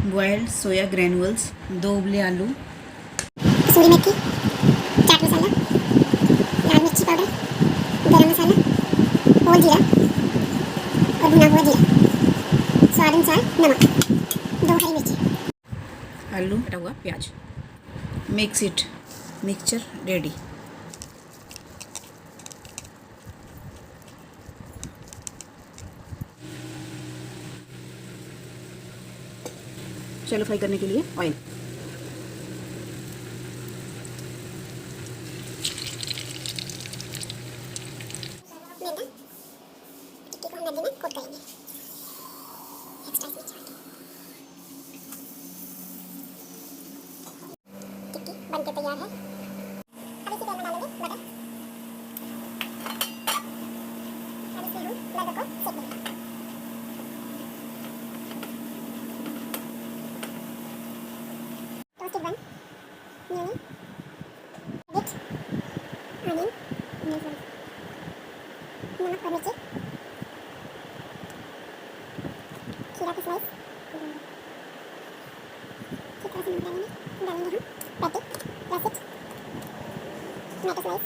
Boiled सोया granules, 2 उबले आलू, कसूरी मेथी, चाट मसाला, लाल मिर्ची पाउडर, गरम मसाला, होल जीरा और भुना हुआ जीरा, स्वाद अनुसार नमक, 2 हरी मिर्ची, आलू कटा हुआ प्याज। Mix it, mixture ready. चलो फ्राई करने के लिए ऑयल। मैदा टिक्की को हम मैदे में कोट करेंगे। एक्स्ट्रा इसमें चाट टिक्की बनके तैयार है। अब इसी तेल में डालेंगे बटर। अब इसमें हम बर्गर को सेक लेंगे। टोस्टेड बन, न्यूनी, एडिट, अनियन, नमक और मिर्ची, खीरा की स्लाइस, ठीक तरह से नमक डालेंगे हम पैटी, रैसिट, टमाटो स्लाइस,